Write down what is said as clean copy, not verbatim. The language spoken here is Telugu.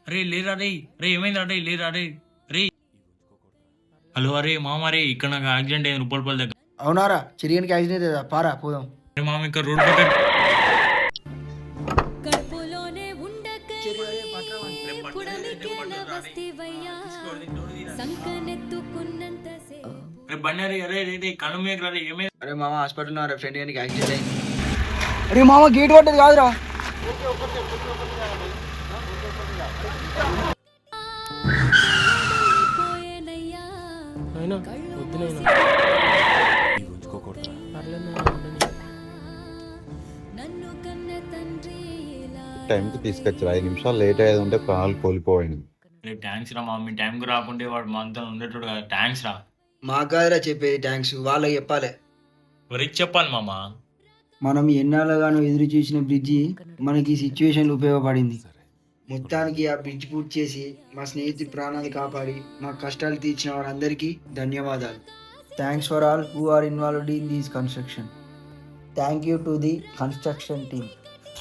అరే లేరా రే రే ఏమైంది రే లేరా రే రే హలో అరే మామ రే ఇక్కడ నాకు యాక్సిడెంట్ అయింది రూపాయల దగ్గర. అవునారా చిరిగనికి యాక్సిడెంట్ అవుతుందా పారా పోదాం. అరే మామ ఇక్కడ రోడ్ పక్కన బండి అరే అరే రే కను మీద రే ఏమైంది. అరే మామ హాస్పిటల్ ఉన్నా ఫ్రెండ్ గారికి యాక్సిడెంట్ అయింది. అరే మామ గేట్ పట్టేది కాదురా. టైంకి తీసుకొచ్చారు 5 నిమిషాలు లేట్ అయ్యేది ఉంటే ప్రాణాలు కోల్పోయింది. థ్యాంక్స్ రా మామ మీ టైంకి రాకుంటే వాడు మనతో ఉండేటోడు కదా. థ్యాంక్స్ రా. మాకు కాదురా చెప్పేది థ్యాంక్స్, వాళ్ళకి చెప్పాలి. ఎవరికి చెప్పాలి మామ? మనం ఎన్నాళ్ళగానో ఎదురు చూసిన బ్రిడ్జి మనకి ఈ సిచ్యువేషన్లో ఉపయోగపడింది. మొత్తానికి ఆ బ్రిడ్జ్ పూర్తి చేసి మా స్నేహితుడి ప్రాణాలు కాపాడి మా కష్టాలు తీర్చిన వారందరికీ ధన్యవాదాలు. Thanks for all who are involved in this construction. Thank you to the construction team.